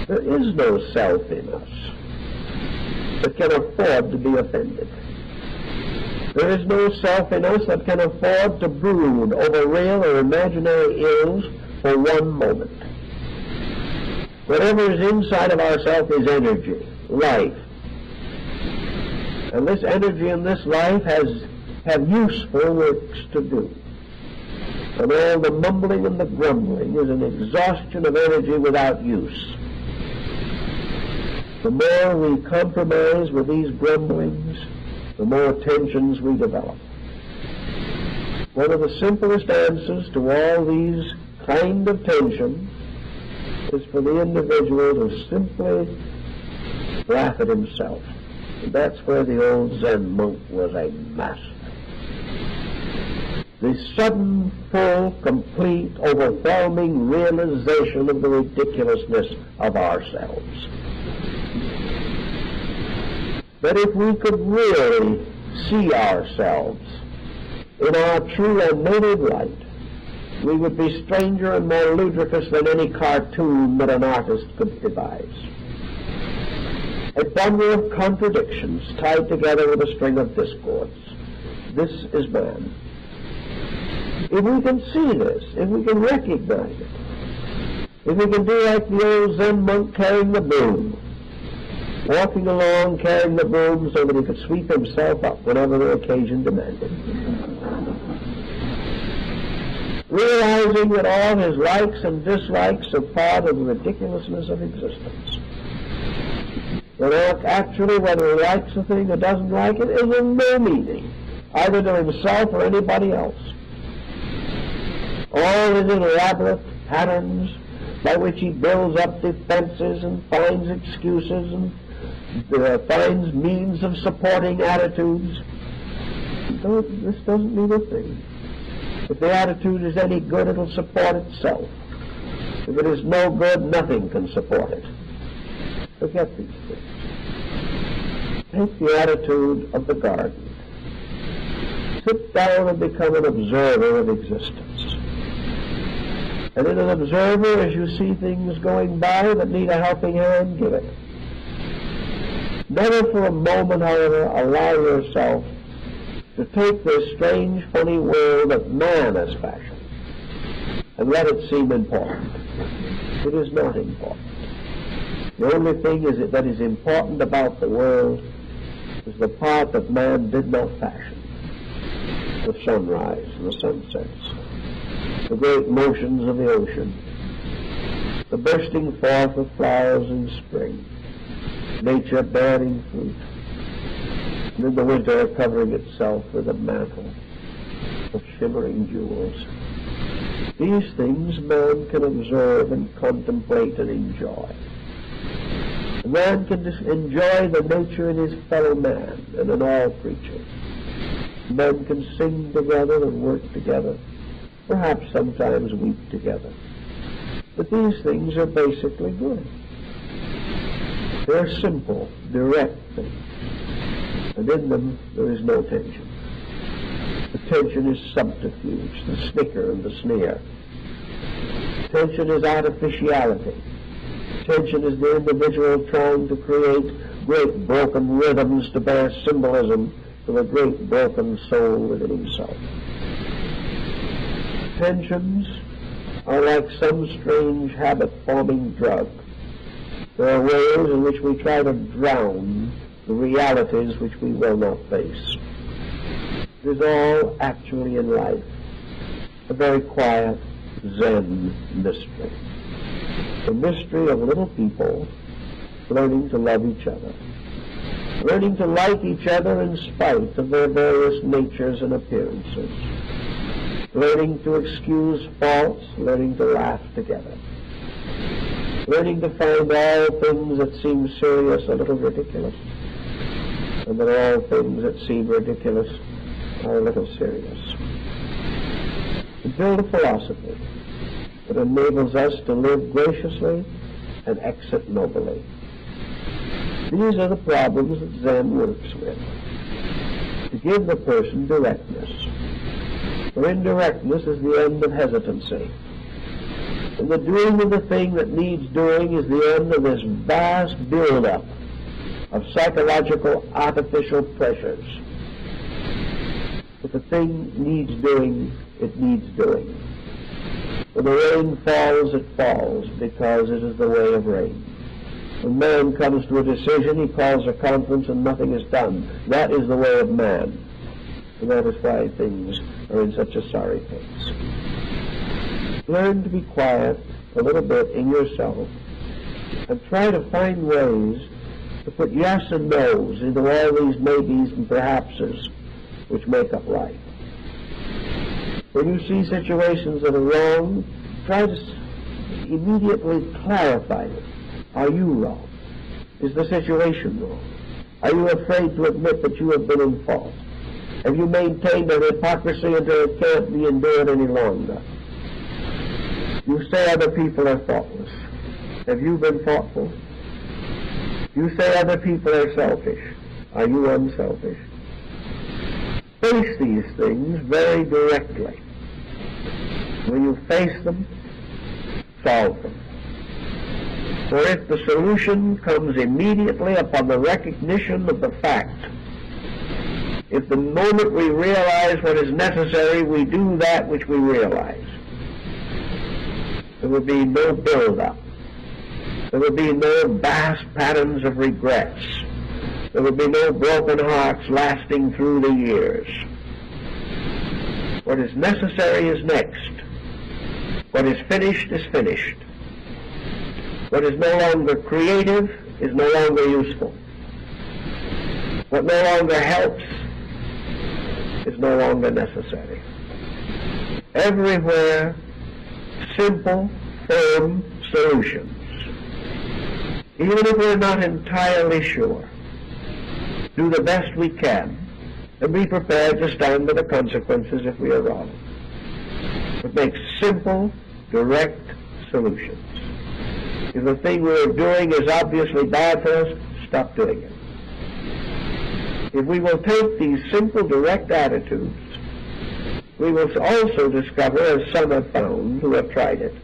There is no self in us that can afford to be offended. There is no self in us that can afford to brood over real or imaginary ills for one moment. Whatever is inside of ourselves is energy, life. And this energy and this life have useful works to do. And all the mumbling and the grumbling is an exhaustion of energy without use. The more we compromise with these grumblings, the more tensions we develop. One of the simplest answers to all these kind of tensions is for the individual to simply laugh at himself. And that's where the old Zen monk was a master. The sudden, full, complete, overwhelming realization of the ridiculousness of ourselves. That if we could really see ourselves in our true and native light, we would be stranger and more ludicrous than any cartoon that an artist could devise. A bundle of contradictions tied together with a string of discords. This is man. If we can see this, if we can recognize it, if we can do like the old Zen monk carrying the broom, walking along carrying the broom so that he could sweep himself up whenever the occasion demanded, realizing that all his likes and dislikes are part of the ridiculousness of existence. That actually, whether he likes a thing or doesn't like it, is of no meaning, either to himself or anybody else. All his elaborate patterns by which he builds up defenses and finds excuses and finds means of supporting attitudes, this doesn't mean a thing. If the attitude is any good, it'll support itself. If it is no good, nothing can support it. Forget these things. Take the attitude of the garden. Sit down and become an observer of existence. And in an observer, as you see things going by that need a helping hand, give it. Never for a moment, however, allow yourself to take this strange, funny world that man has fashioned and let it seem important. It is not important. The only thing that is important about the world is the part that man did not fashion. The sunrise and the sunsets, the great motions of the ocean, the bursting forth of flowers in spring, nature bearing fruit, and in the winter covering itself with a mantle of shimmering jewels. These things man can observe and contemplate and enjoy. A man can enjoy the nature in his fellow man and in all creatures. Men can sing together and work together, perhaps sometimes weep together. But these things are basically good. They're simple, direct things, and in them there is no tension. The tension is subterfuge, the snicker and the sneer. Tension is artificiality. Tension is the individual trying to create great broken rhythms to bear symbolism to the great broken soul within himself. Tensions are like some strange habit-forming drug. There are ways in which we try to drown the realities which we will not face. It is all actually in life a very quiet Zen mystery. The mystery of little people learning to love each other, learning to like each other in spite of their various natures and appearances, learning to excuse faults, learning to laugh together, learning to find all things that seem serious a little ridiculous, and that all things that seem ridiculous are a little serious. To build a philosophy that enables us to live graciously and exit nobly. These are the problems that Zen works with. To give the person directness. For indirectness is the end of hesitancy. And the doing of the thing that needs doing is the end of this vast build-up of psychological artificial pressures. If the thing needs doing, it needs doing. When the rain falls, it falls, because it is the way of rain. When man comes to a decision, he calls a conference and nothing is done. That is the way of man. And that is why things are in such a sorry case. Learn to be quiet a little bit in yourself and try to find ways to put yes and no's into all these maybes and perhapses which make up life. When you see situations that are wrong, try to immediately clarify it. Are you wrong? Is the situation wrong? Are you afraid to admit that you have been in fault? Have you maintained an hypocrisy until it can't be endured any longer? You say other people are thoughtless. Have you been thoughtful? You say other people are selfish. Are you unselfish? Face these things very directly. When you face them, solve them. For if the solution comes immediately upon the recognition of the fact, if the moment we realize what is necessary, we do that which we realize, there will be no build-up. There will be no vast patterns of regrets. There will be no broken hearts lasting through the years. What is necessary is next. What is finished is finished. What is no longer creative is no longer useful. What no longer helps is no longer necessary. Everywhere, simple, firm solutions. Even if we're not entirely sure, do the best we can and be prepared to stand by the consequences if we are wrong. But make simple, direct solutions. If the thing we're doing is obviously bad for us, stop doing it. If we will take these simple, direct attitudes, we will also discover, as some have found who have tried it,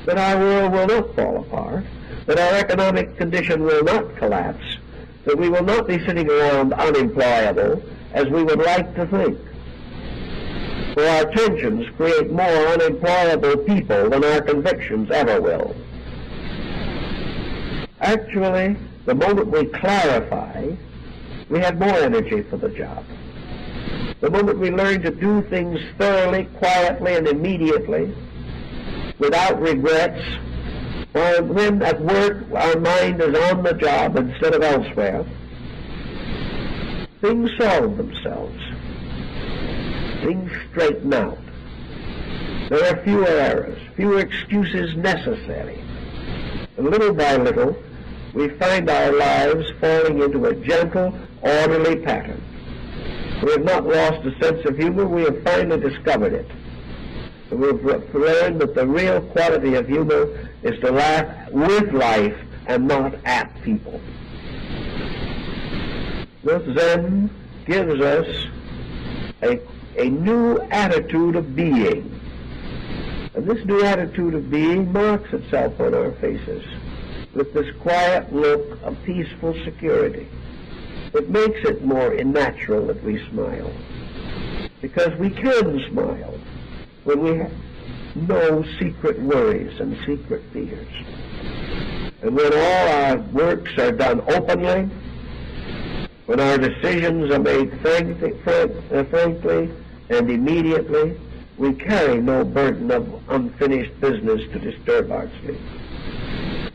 that our world will not fall apart, that our economic condition will not collapse, that we will not be sitting around unemployable as we would like to think. For our tensions create more unemployable people than our convictions ever will. Actually, the moment we clarify, we have more energy for the job. The moment we learn to do things thoroughly, quietly, and immediately, without regrets, or when at work our mind is on the job instead of elsewhere, things solve themselves. Things straighten out. There are fewer errors, fewer excuses necessary. And little by little, we find our lives falling into a gentle, orderly pattern. We have not lost a sense of humor, we have finally discovered it. And we've learned that the real quality of humor is to laugh with life and not at people. This Zen gives us a new attitude of being. And this new attitude of being marks itself on our faces with this quiet look of peaceful security. It makes it more natural that we smile, because we can smile when we have no secret worries and secret fears. And when all our works are done openly, when our decisions are made frankly and immediately, we carry no burden of unfinished business to disturb our sleep.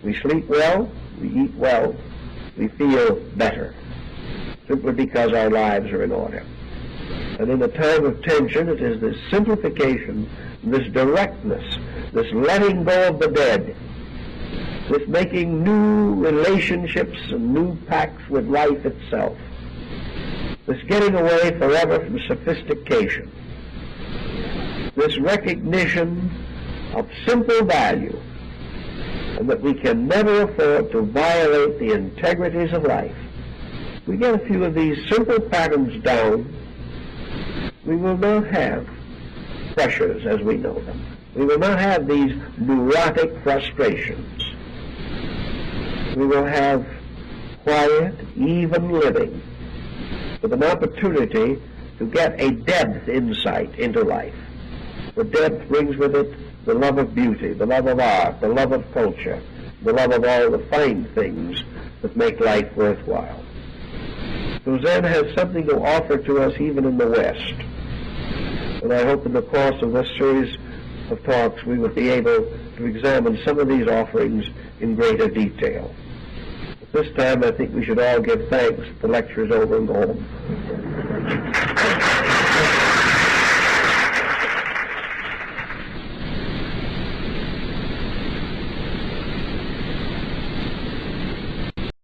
We sleep well, we eat well, we feel better, simply because our lives are in order. And in a time of tension, it is this simplification, this directness, this letting go of the dead, this making new relationships and new pacts with life itself, this getting away forever from sophistication, this recognition of simple value, and that we can never afford to violate the integrities of life. If we get a few of these simple patterns down, we will not have pressures as we know them. We will not have these neurotic frustrations. We will have quiet, even living, with an opportunity to get a depth insight into life. The depth brings with it the love of beauty, the love of art, the love of culture, the love of all the fine things that make life worthwhile. Suzanne has something to offer to us even in the West. And I hope in the course of this series of talks we will be able to examine some of these offerings in greater detail. At this time, I think we should all give thanks. The lecture is over and go home.